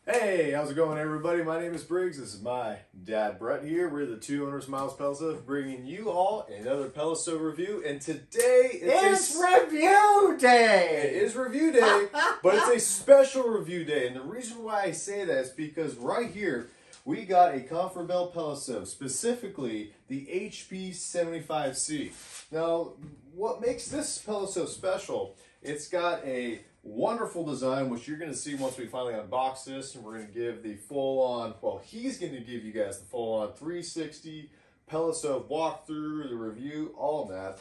Hey, how's it going, everybody? My name is Briggs. This is my dad, Brett, here. We're the two owners of Miles Pellet Stove, bringing you all another pellet stove review. And today it's review day. It is review day, but it's a special review day. And the reason why I say that is because right here we got a ComfortBilt pellet stove, specifically the HP75C. Now, what makes this pellet stove special? It's got a wonderful design, which you're going to see once we finally unbox this, and we're going to give the full-on, well, he's going to give you guys the full-on 360 pellet stove walkthrough, the review, all of that.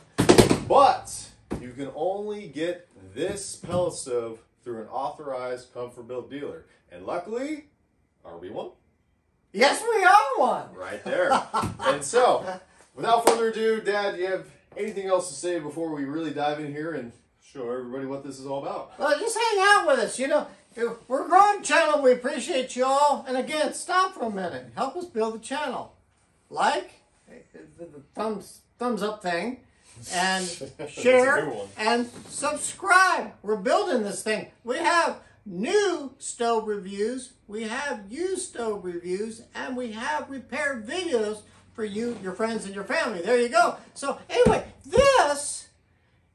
But you can only get this pellet stove through an authorized ComfortBilt dealer. And luckily, are we one? Yes, we are one. Right there. And so, without further ado, Dad, do you have anything else to say before we really dive in here and show everybody what this is all about? Well, just hang out with us. You know, we're a growing channel. We appreciate you all. And again, stop for a minute. Help us build the channel. Like, the thumbs up thing, and share, and subscribe. We're building this thing. We have new stove reviews, we have used stove reviews, and we have repair videos for you, your friends, and your family. There you go. So anyway, this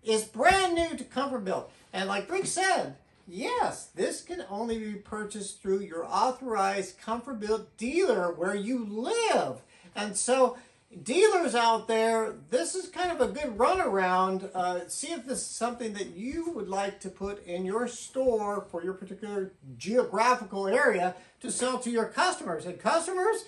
is brand new to ComfortBilt. And like Briggs said, yes, this can only be purchased through your authorized ComfortBilt dealer where you live. And so dealers out there, this is kind of a good runaround. See if this is something that you would like to put in your store for your particular geographical area to sell to your customers. And customers,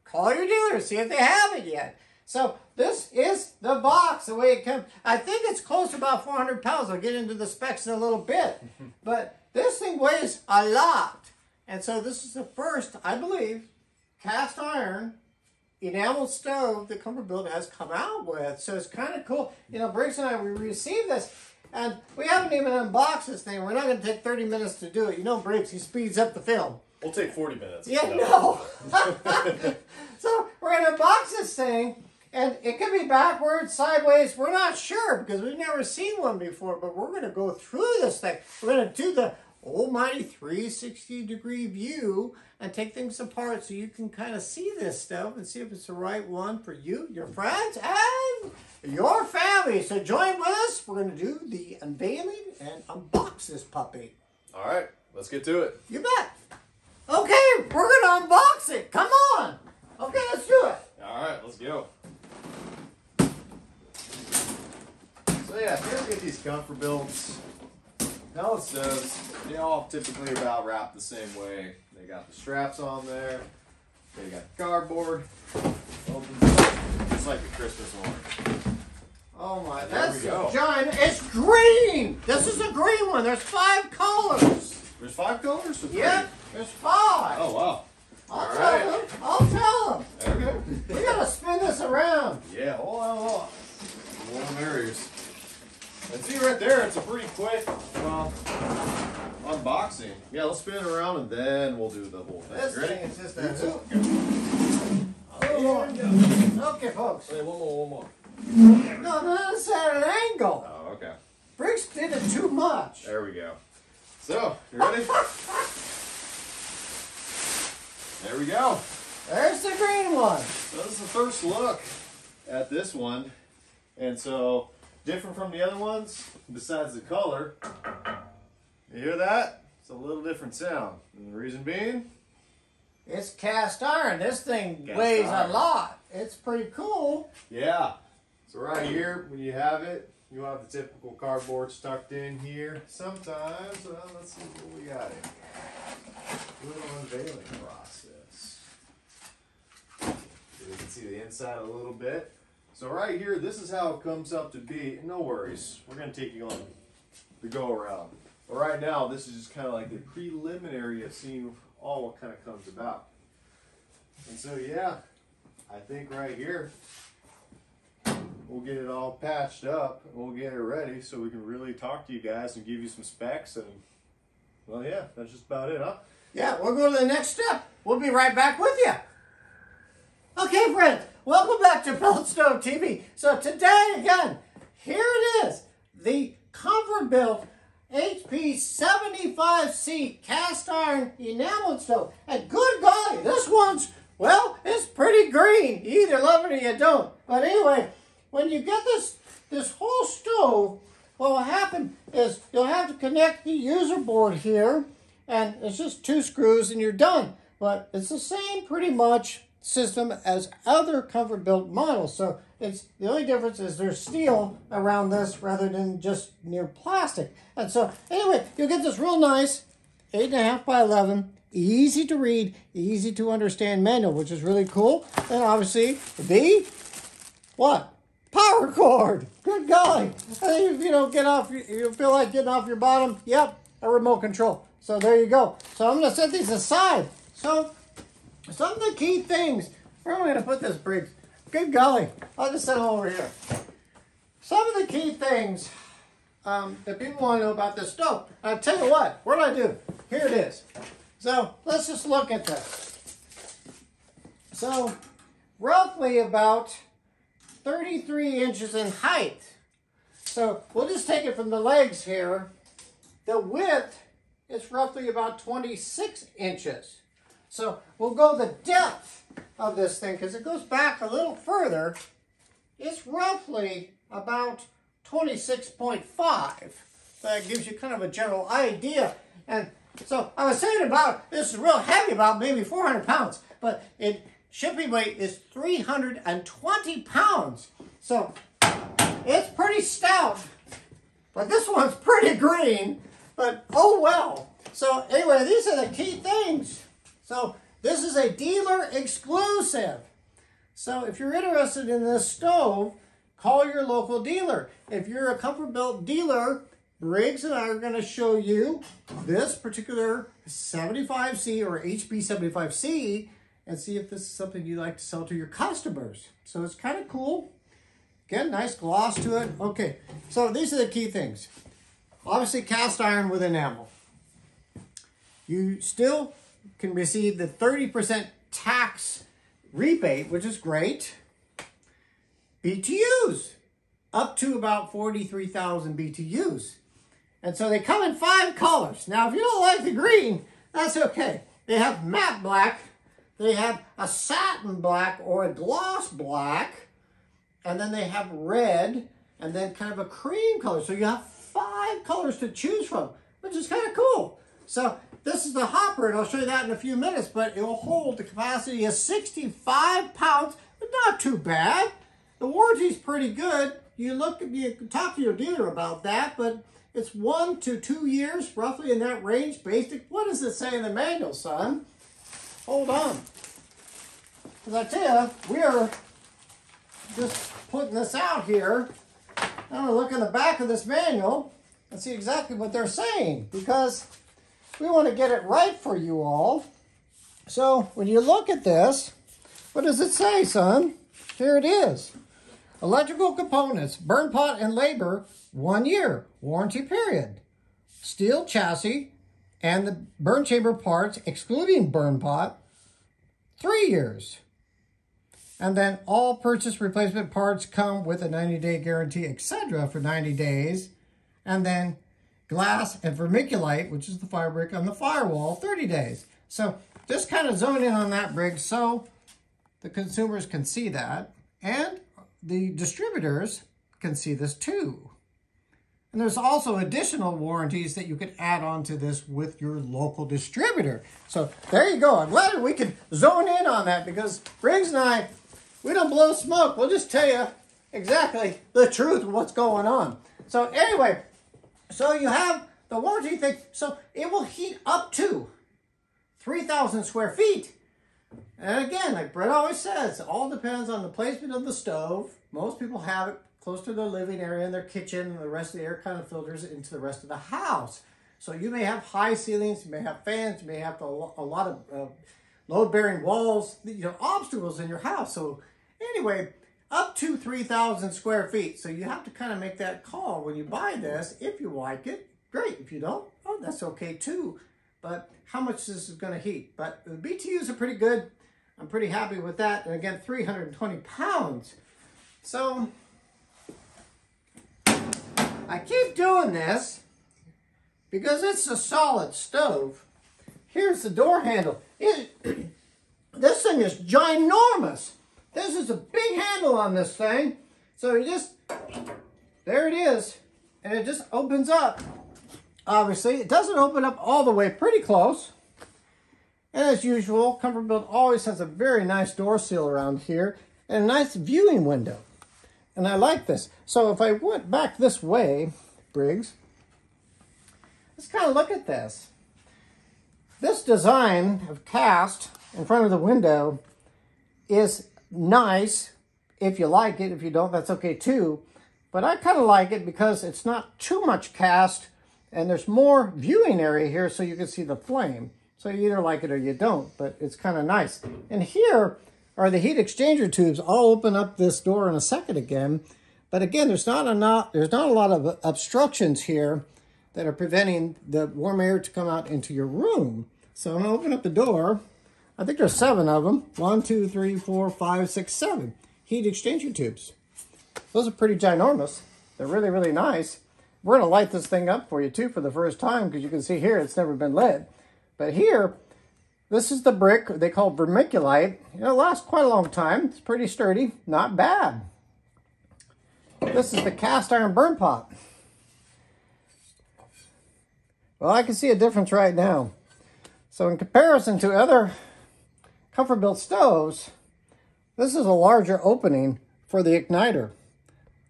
call your dealer, see if they have it yet. So this is the box, the way it comes. I think it's close to about 400 pounds. I'll get into the specs in a little bit. But this thing weighs a lot. And so this is the first, I believe, cast iron enamel stove that ComfortBilt has come out with. So it's kind of cool. You know, Briggs and I, we received this, and we haven't even unboxed this thing. We're not going to take 30 minutes to do it. You know, Briggs, he speeds up the film. We'll take 40 minutes. Yeah, no. So we're going to unbox this thing, and it could be backwards, sideways. We're not sure because we've never seen one before, but we're going to go through this thing. We're going to do the almighty 360-degree view and take things apart so you can kind of see this stuff and see if it's the right one for you, your friends, and your family. So join with us. We're going to do the unveiling and unbox this puppy. All right, let's get to it. You bet. Okay, we're going to unbox it. Come on. Okay, let's do it. All right, let's go. So yeah, if you ever get these ComfortBilt pellet stoves, they all typically about wrapped the same way. They got the straps on there. They got cardboard. Opens up just like a Christmas orange. Oh my, There that's we go. a giant. It's green. This is a green one. There's 5 colors. There's 5 colors? Yep, there's 5. Oh, wow. I'll tell them. I'll tell them. Okay. We gotta spin this around. Yeah, hold on, hold on. More berries. And see right there, it's a pretty quick unboxing. Yeah, let's spin it around and then we'll do the whole thing. This Ready? thing is just a hoop. Okay, folks. Wait, one more. No, that's at an angle. Oh, okay. Briggs did it too much. There we go. So, you ready? There we go. There's the green one. So this is the first look at this one. And so, different from the other ones, besides the color. You hear that? It's a little different sound. And the reason being? It's cast iron. This thing Cast weighs iron. a lot. It's pretty cool. Yeah. So right here, when you have it, you have the typical cardboard tucked in here. Sometimes, well, let's see what we got in here. Little unveiling process. So you can see the inside a little bit. So right here, this is how it comes up to be. No worries, we're going to take you on the go around. But right now, this is just kind of like the preliminary of seeing all what kind of comes about. And so yeah, I think right here, we'll get it all patched up and we'll get it ready so we can really talk to you guys and give you some specs. And well, yeah, that's just about it, huh? Yeah, we'll go to the next step. We'll be right back with you. Okay, friends, welcome back to Pellet Stove TV. So today, again, here it is, the ComfortBilt HP75C cast iron enameled stove. And good golly, this one's, well, it's pretty green. You either love it or you don't. But anyway, when you get this whole stove, what will happen is you'll have to connect the user board here, and it's just 2 screws and you're done. But it's the same pretty much system as other ComfortBilt models. So it's the only difference is there's steel around this rather than just near plastic. And so anyway, you'll get this real nice 8.5 by 11, easy to read, easy to understand manual, which is really cool. And obviously the what? Power cord. Good golly. If you don't get off, you feel like getting off your bottom, yep, a remote control. So there you go. So I'm going to set these aside. So some of the key things, where am I going to put this, Briggs? Good golly, I'll just set them over here. Some of the key things that people want to know about this stove. I'll tell you what do I do? Here it is. So let's just look at this. So roughly about 33 inches in height. So we'll just take it from the legs here. The width is roughly about 26 inches. So we'll go the depth of this thing because it goes back a little further. It's roughly about 26.5. That gives you kind of a general idea. And so I was saying about, this is real heavy, about maybe 400 pounds, but shipping weight is 320 pounds. So it's pretty stout, but this one's pretty green, but oh well. So anyway, these are the key things. So this is a dealer exclusive. So if you're interested in this stove, call your local dealer. If you're a ComfortBilt dealer, Briggs and I are going to show you this particular 75C or HP75C and see if this is something you'd like to sell to your customers. So it's kind of cool. Again, nice gloss to it. Okay, so these are the key things. Obviously cast iron with enamel. You still can receive the 30% tax rebate, which is great. BTUs, up to about 43,000 BTUs. And so they come in 5 colors. Now, if you don't like the green, that's okay. They have matte black, they have a satin black or a gloss black, and then they have red, and then kind of a cream color. So you have 5 colors to choose from, which is kind of cool. So this is the hopper, and I'll show you that in a few minutes, but it will hold the capacity of 65 pounds, but not too bad. The warranty's pretty good. You can talk to your dealer about that, but it's 1 to 2 years, roughly in that range. Basic. What does it say in the manual, son? Hold on. Because I tell you, we're just putting this out here. I'm going to look in the back of this manual and see exactly what they're saying, because we want to get it right for you all. So when you look at this, what does it say, son? Here it is. Electrical components, burn pot and labor, 1 year, warranty period. Steel chassis and the burn chamber parts, excluding burn pot, 3 years. And then all purchase replacement parts come with a 90-day guarantee, etc. for 90 days. And then glass and vermiculite, which is the fire brick on the firewall, 30 days. So just kind of zone in on that, Briggs, so the consumers can see that. And the distributors can see this too. And there's also additional warranties that you could add on to this with your local distributor. So there you go. I'm glad we could zone in on that, because Briggs and I, we don't blow smoke. We'll just tell you exactly the truth of what's going on. So anyway, so you have the warranty thing. So it will heat up to 3,000 square feet. And again, like Brett always says, it all depends on the placement of the stove. Most people have it close to their living area and their kitchen, and the rest of the air kind of filters into the rest of the house. So you may have high ceilings, you may have fans, you may have a lot of load-bearing walls, obstacles in your house. So anyway, up to 3,000 square feet. So you have to kind of make that call when you buy this. If you like it, great. If you don't, oh, that's okay too. But how much this is going to heat? But the BTUs are pretty good. I'm pretty happy with that. And again, 320 pounds. So I keep doing this because it's a solid stove. Here's the door handle. This thing is ginormous. This is a big handle on this thing. So you just, there it is. And it just opens up. Obviously, it doesn't open up all the way, pretty close. And as usual, ComfortBilt always has a very nice door seal around here and a nice viewing window. And I like this. So if I went back this way, Briggs, let's kind of look at this. This design of cast in front of the window is nice if you like it. If you don't, that's okay too. But I kind of like it because it's not too much cast and there's more viewing area here so you can see the flame. So you either like it or you don't, but it's kind of nice. And here are the heat exchanger tubes. I'll open up this door in a second again. But again, there's not a lot of obstructions here that are preventing the warm air to come out into your room. So I'm gonna open up the door. I think there's 7 of them. 1, 2, 3, 4, 5, 6, 7 heat exchanger tubes. Those are pretty ginormous. They're really, really nice. We're gonna light this thing up for you too for the first time because you can see here it's never been lit. But here, this is the brick they call vermiculite. It lasts quite a long time. It's pretty sturdy, not bad. This is the cast iron burn pot. Well, I can see a difference right now. So in comparison to other ComfortBilt stoves, this is a larger opening for the igniter.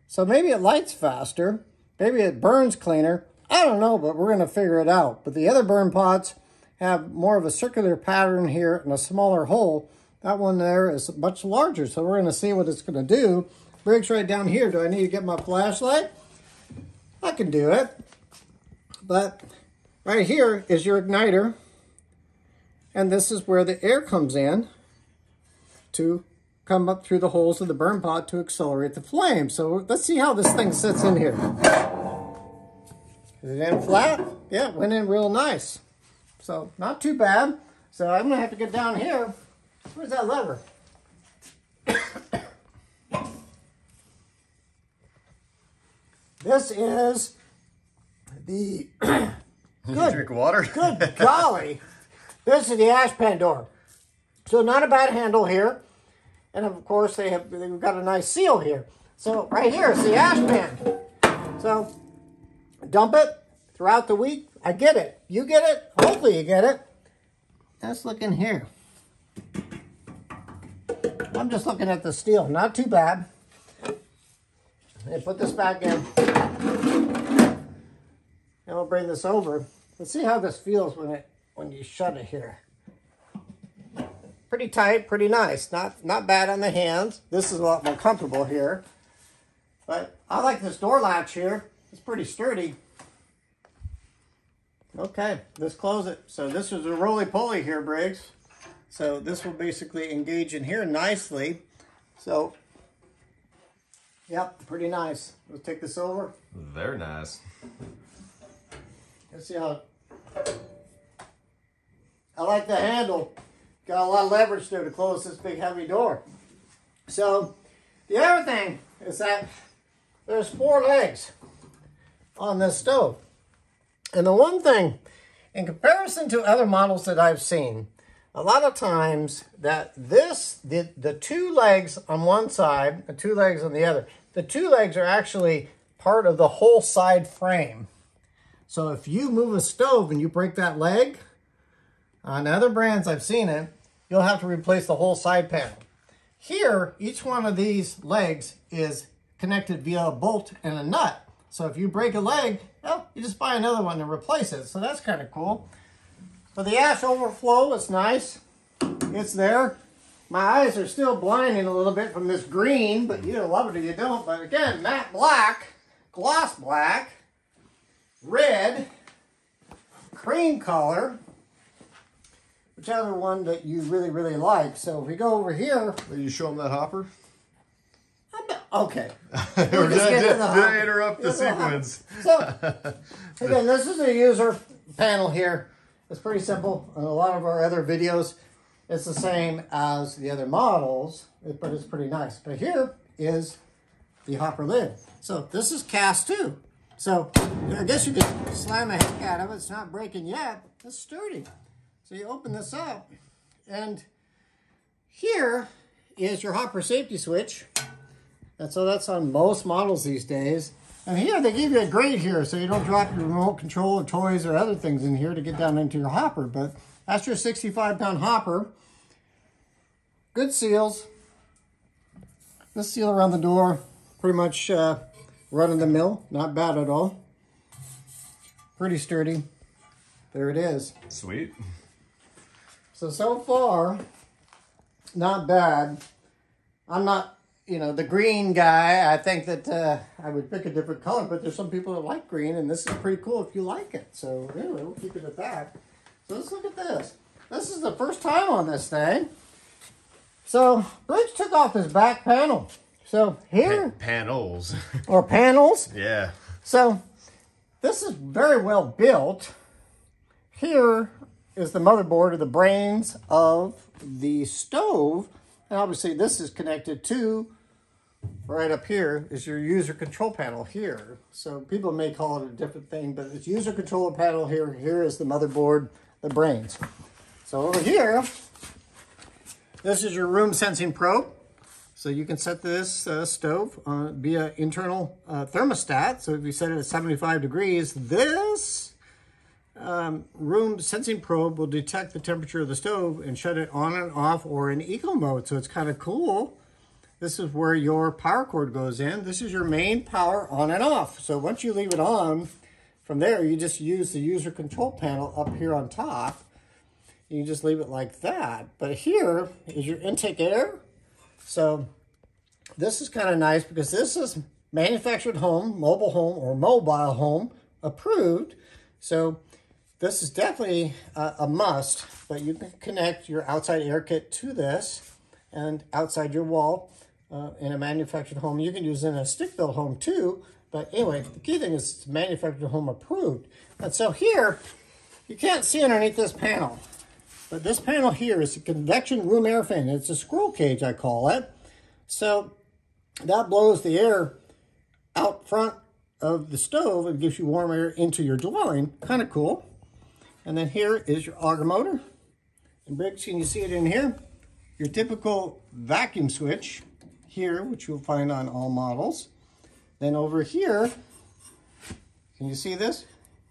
So maybe it lights faster, maybe it burns cleaner. I don't know, but we're gonna figure it out. But the other burn pots have more of a circular pattern here and a smaller hole. That one there is much larger, so we're gonna see what it's gonna do. Briggs, right down here, do I need to get my flashlight? I can do it. But right here is your igniter. And this is where the air comes in to come up through the holes of the burn pot to accelerate the flame. So let's see how this thing sits in here. Is it in flat? Yeah, it went in real nice. So not too bad. So I'm gonna have to get down here. Where's that lever? This is the You drink water? Good golly. This is the ash pan door. So not a bad handle here. And of course they've got a nice seal here. So right here is the ash pan. So dump it throughout the week. I get it. You get it. Hopefully you get it. Let's look in here. I'm just looking at the steel. Not too bad. And put this back in. And we'll bring this over. Let's see how this feels when you shut it here. Pretty tight, pretty nice. Not bad on the hands. This is a lot more comfortable here. But I like this door latch here. It's pretty sturdy. Okay, let's close it. So this is a roly-poly here, Briggs. So this will basically engage in here nicely. So, yep, pretty nice. Let's take this over. Very nice. Let's see how... I like the handle. Got a lot of leverage there to close this big heavy door. So, the other thing is that there's 4 legs on this stove. And the one thing, in comparison to other models that I've seen, a lot of times that the 2 legs on one side, the 2 legs on the other, the 2 legs are actually part of the whole side frame. So if you move a stove and you break that leg, on other brands I've seen it, you'll have to replace the whole side panel. Here, each one of these legs is connected via a bolt and a nut. So if you break a leg, well, you just buy another one and replace it. So that's kind of cool. But the ash overflow is nice. It's there. My eyes are still blinding a little bit from this green, but you love it or you don't. But again, matte black, gloss black, red, cream color, whichever one that you really, really like. So if we go over here. Will you show them that hopper? Okay. Did I interrupt the sequence? So, again, this is a user panel here. It's pretty simple. In a lot of our other videos, it's the same as the other models, but it's pretty nice. But here is the hopper lid. So this is cast too. So I guess you could slam the heck out of it. It's not breaking yet. It's sturdy. So you open this up, and here is your hopper safety switch. And so that's on most models these days. And here they give you a grate here so you don't drop your remote control or toys or other things in here to get down into your hopper. But that's your 65-pound hopper. Good seals. This seal around the door, pretty much run of the mill. Not bad at all. Pretty sturdy. There it is. Sweet. So far, not bad. I'm not, you know, the green guy. I think that I would pick a different color, but there's some people that like green, and this is pretty cool if you like it. So anyway, we'll keep it at that. So let's look at this. This is the first time on this thing. So Bridge took off his back panel. So here... Panels. Or panels. Yeah. So this is very well built. Here is the motherboard, or the brains of the stove. And obviously this is connected to, right up here, is your user control panel here. So people may call it a different thing, but it's user controller panel here. Here is the motherboard, the brains. So over here, this is your room sensing probe. So you can set this stove via internal thermostat. So if you set it at 75 degrees, this room sensing probe will detect the temperature of the stove and shut it on and off or in eco mode. So it's kind of cool. This is where your power cord goes in. This is your main power on and off. So once you leave it on, from there you just use the user control panel up here on top. You can just leave it like that. But here is your intake air. So this is kind of nice because this is manufactured home, mobile home, or mobile home approved. So this is definitely a must, but you can connect your outside air kit to this and outside your wall in a manufactured home. You can use it in a stick-built home too. But anyway, the key thing is it's manufactured home approved. And so here, you can't see underneath this panel. But this panel here is a convection room air fan. It's a squirrel cage, I call it. So that blows the air out front of the stove and gives you warm air into your dwelling. Kind of cool. And then here is your auger motor. And Briggs, can you see it in here? Your typical vacuum switch here, which you'll find on all models. Then over here, can you see this?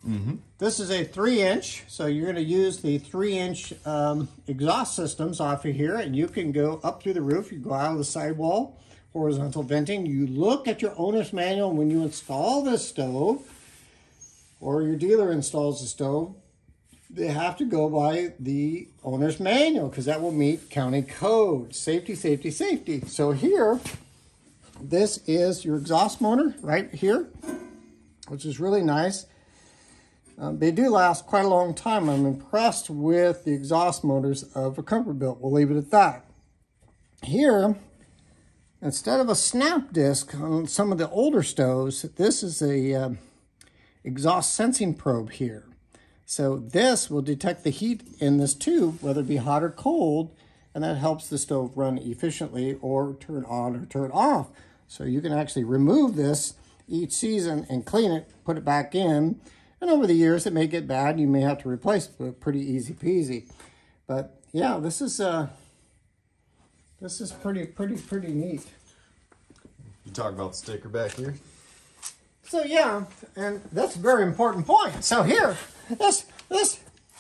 Mm-hmm. This is a 3-inch, so you're going to use the 3-inch exhaust systems off of here, and you can go up through the roof. You go out of the sidewall, horizontal venting. You look at your owner's manual when you install this stove, or your dealer installs the stove. They have to go by the owner's manual because that will meet county code. Safety, safety, safety. So here, this is your exhaust motor right here, which is really nice. They do last quite a long time. I'm impressed with the exhaust motors of a ComfortBilt. We'll leave it at that. Here, instead of a snap disc on some of the older stoves, this is a exhaust sensing probe here. So this will detect the heat in this tube, whether it be hot or cold, and that helps the stove run efficiently or turn on or turn off. So you can actually remove this each season and clean it, put it back in. And over the years, it may get bad. You may have to replace it, but pretty easy peasy. But yeah, this is pretty neat. You talk about the sticker back here? So yeah, and that's a very important point. So here,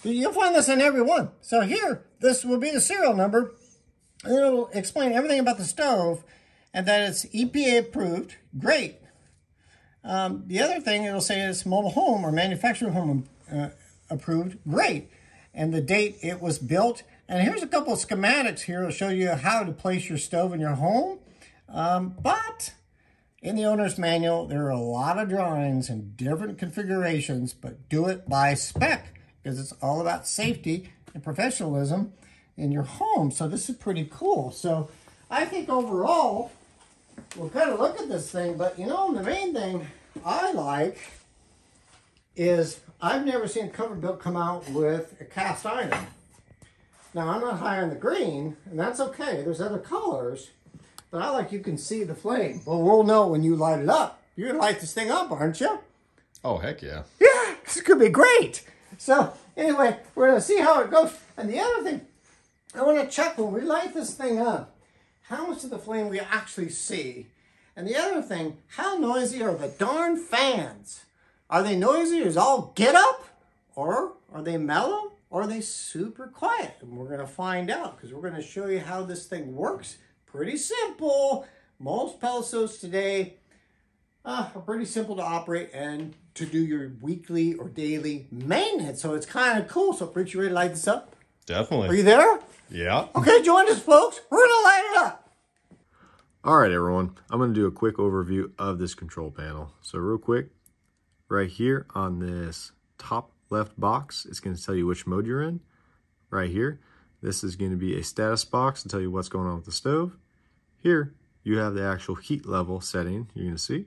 you'll find this in every one. So here, this will be the serial number, and it'll explain everything about the stove, and that it's EPA approved. Great. The other thing it'll say is mobile home or manufactured home approved. Great. And the date it was built. And here's a couple of schematics here to show you how to place your stove in your home. But in the owner's manual, there are a lot of drawings and different configurations, but do it by spec because it's all about safety and professionalism in your home. So this is pretty cool. So I think overall, we'll kind of look at this thing, but you know, the main thing I like is I've never seen ComfortBilt come out with a cast iron. Now, I'm not high on the green, and that's okay. There's other colors, but I like you can see the flame. Well, we'll know when you light it up. You're going to light this thing up, aren't you? Oh, heck yeah. Yeah, this could be great. So anyway, we're going to see how it goes. And the other thing, I want to check when we light this thing up, how much of the flame we actually see. And the other thing, how noisy are the darn fans? Are they noisy as all get up? Or are they mellow? Or are they super quiet? And we're going to find out because we're going to show you how this thing works. Pretty simple. Most pellet stoves today are pretty simple to operate and to do your weekly or daily maintenance. So it's kind of cool. So, Rich, you ready to light this up? Definitely. Are you there? Yeah. Okay, join us, folks. We're going to light it up. All right, everyone. I'm going to do a quick overview of this control panel. So real quick, right here on this top left box, it's going to tell you which mode you're in. Right here, this is going to be a status box to tell you what's going on with the stove. Here, you have the actual heat level setting you're going to see.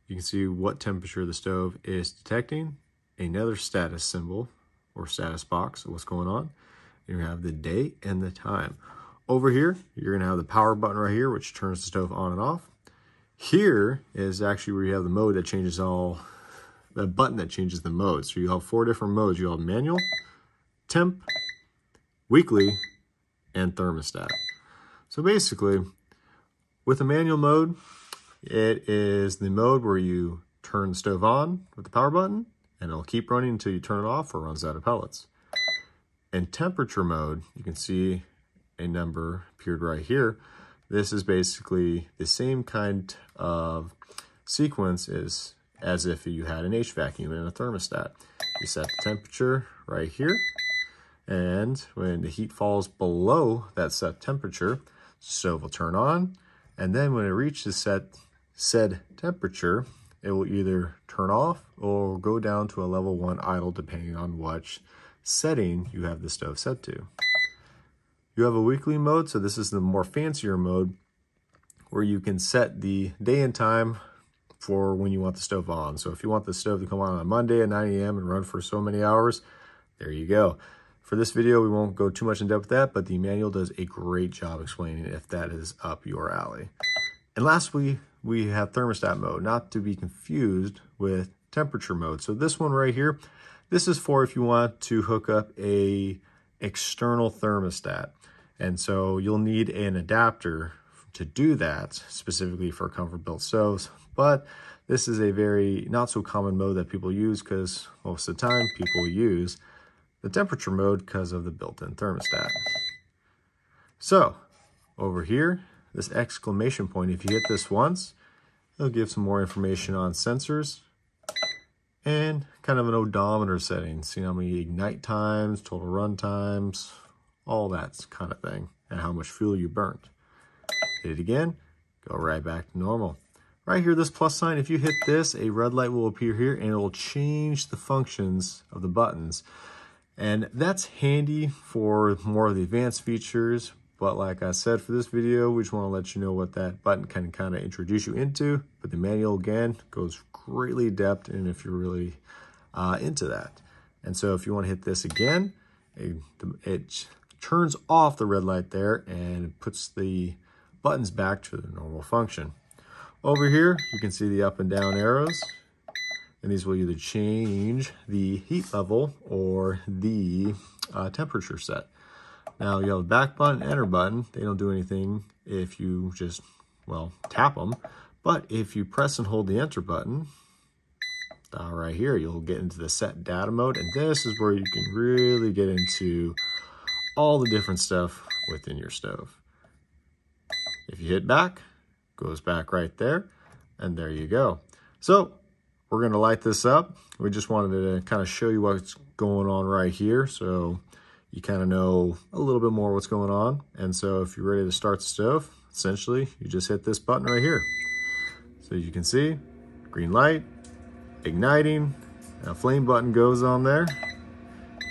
You can see what temperature the stove is detecting. Another status symbol or status box of what's going on. You have the day and the time. Over here, you're going to have the power button right here, which turns the stove on and off. Here is actually where you have the mode that changes the button that changes the mode. So you have 4 different modes. You have manual, temp, weekly, and thermostat. So basically, with the manual mode, it is the mode where you turn the stove on with the power button, and it'll keep running until you turn it off or runs out of pellets. In temperature mode, you can see a number appeared right here. This is basically the same kind of sequence as if you had an HVAC unit and a thermostat. You set the temperature right here, and when the heat falls below that set temperature, the stove will turn on, and then when it reaches said temperature, it will either turn off or go down to a level 1 idle depending on which setting you have the stove set to. You have a weekly mode, so this is the more fancier mode where you can set the day and time for when you want the stove on. So if you want the stove to come on Monday at 9 a.m. and run for so many hours, there you go. For this video, we won't go too much in depth with that, but the manual does a great job explaining if that is up your alley. And lastly, we have thermostat mode, not to be confused with temperature mode. So this one right here, this is for if you want to hook up a external thermostat. And so you'll need an adapter to do that, specifically for ComfortBilt stoves. But this is a very not so common mode that people use because most of the time people use the temperature mode because of the built-in thermostat. So over here, this exclamation point, if you hit this once, it'll give some more information on sensors and kind of an odometer setting. See how many ignite times, total run times, all that kind of thing, and how much fuel you burnt. Hit it again, go right back to normal. Right here, this plus sign, if you hit this, a red light will appear here and it will change the functions of the buttons. And that's handy for more of the advanced features. But like I said, for this video, we just want to let you know what that button can kind of introduce you into. But the manual, again, goes greatly in depth and if you're really into that. And so if you want to hit this again, it turns off the red light there and puts the buttons back to their normal function. Over here, you can see the up and down arrows, and these will either change the heat level or the temperature set. Now you have the back button, enter button. They don't do anything if you just, well, tap them. But if you press and hold the enter button, right here, you'll get into the set data mode, and this is where you can really get into all the different stuff within your stove. If you hit back, goes back right there, and there you go. So we're going to light this up. We just wanted to kind of show you what's going on right here, so you kind of know a little bit more what's going on. And so if you're ready to start the stove, essentially you just hit this button right here. So you can see green light, igniting, a flame button goes on there,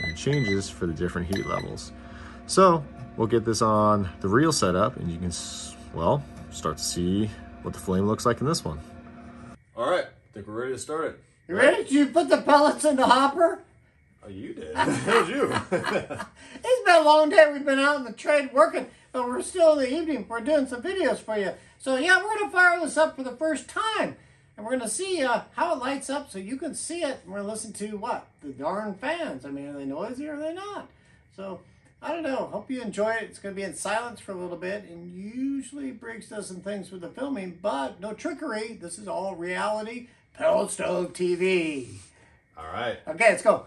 and it changes for the different heat levels. So we'll get this on the real setup, and you can, well, start to see what the flame looks like in this one. All right, I think we're ready to start it. You ready? Did you put the pellets in the hopper? Oh, you did. That was you. It's been a long day. We've been out in the trade working, but we're still in the evening. We're doing some videos for you. So yeah, we're going to fire this up for the first time. And we're going to see how it lights up so you can see it. And we're going to listen to what? The darn fans. I mean, are they noisy or are they not? So, I don't know. Hope you enjoy it. It's going to be in silence for a little bit. And usually Briggs does some things with the filming, but no trickery. This is all reality. Pellet Stove TV. All right. Okay, let's go.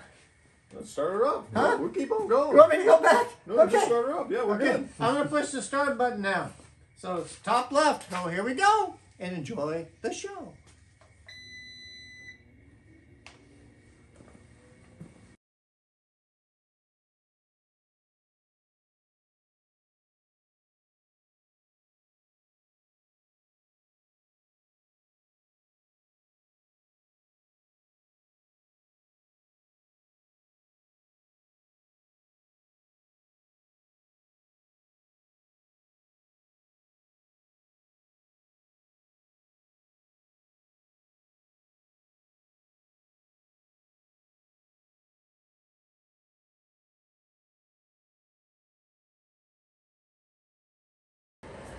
Let's start her up. Huh? We'll keep on going. You want me to go back? No, okay. just start her up. Yeah, we're good. I'm going to push the start button now. So it's top left. Oh, here we go. And enjoy the show.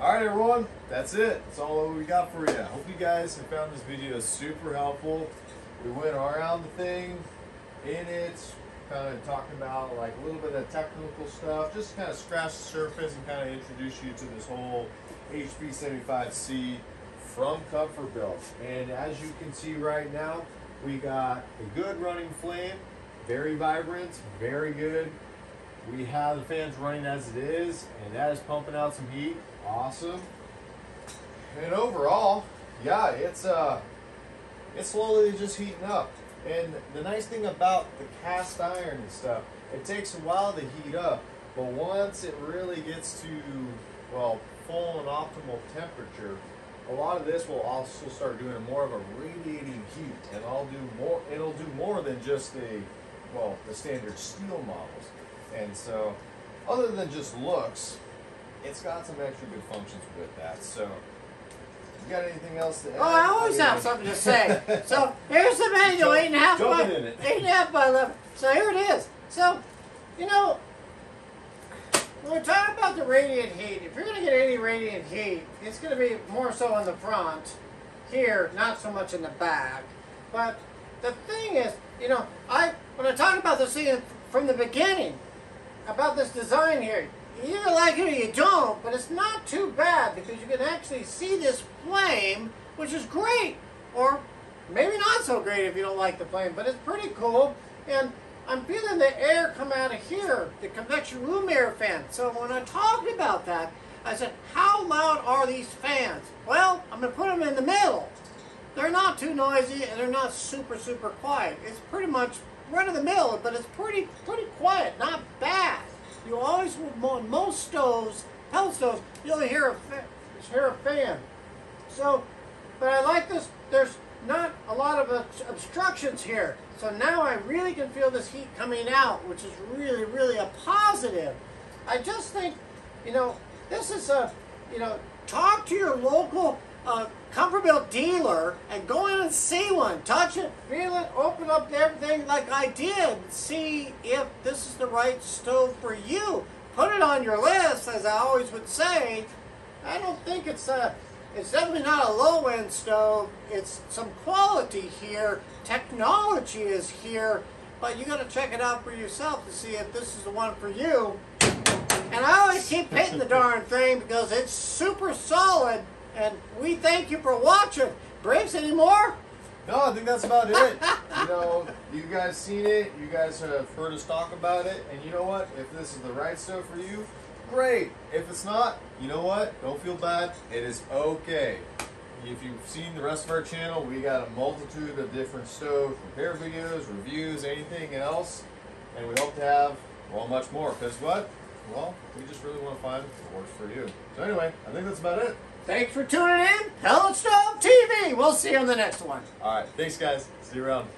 All right, everyone, that's it. That's all we got for you. I hope you guys have found this video super helpful. We went around the thing, in it, kind of talking about like a little bit of technical stuff, just kind of scratch the surface and kind of introduce you to this whole HP75C from ComfortBilt. And as you can see right now, we got a good running flame, very vibrant, very good. We have the fans running as it is, and that is pumping out some heat. Awesome. And overall, yeah, it's slowly just heating up. And the nice thing about the cast iron and stuff, it takes a while to heat up, but once it really gets to, well, full and optimal temperature, a lot of this will also start doing more of a radiating heat, and it'll do more than just the standard steel models. And so, other than just looks, it's got some extra good functions with that. So, you got anything else to add? Oh, I always have something to say. So, here's the manual, 8.5 by 11. So, here it is. So, you know, when we're talking about the radiant heat, if you're going to get any radiant heat, it's going to be more so in the front, here, not so much in the back. But the thing is, you know, when I talk about this thing from the beginning, about this design here, you either like it or you don't, but it's not too bad because you can actually see this flame, which is great, or maybe not so great if you don't like the flame, but it's pretty cool. And I'm feeling the air come out of here, the convection room air fan. So when I talked about that, I said, how loud are these fans? Well, I'm going to put them in the middle. They're not too noisy and they're not super, super quiet. It's pretty much right in the middle, but it's pretty quiet, not bad. You always, on most stoves, pellet stoves, you'll hear a fan. So, but I like this. There's not a lot of obstructions here. So now I really can feel this heat coming out, which is really, really a positive. I just think, you know, this is talk to your local ComfortBilt dealer and go in and see one. Touch it, feel it, open up everything like I did. See if this is the right stove for you. Put it on your list, as I always would say. I don't think it's definitely not a low-end stove. It's some quality here. Technology is here. But you got to check it out for yourself to see if this is the one for you. And I always keep hitting the darn thing because it's super solid. And we thank you for watching. Briggs, any more? No, I think that's about it. You know, you guys seen it. You guys have heard us talk about it. And you know what? If this is the right stove for you, great. If it's not, you know what? Don't feel bad. It is okay. If you've seen the rest of our channel, we got a multitude of different stove repair videos, reviews, anything else. And we hope to have, well, much more. Because what? Well, we just really want to find what works for you. So anyway, I think that's about it. Thanks for tuning in. Pellet Stove TV. We'll see you on the next one. All right. Thanks, guys. See you around.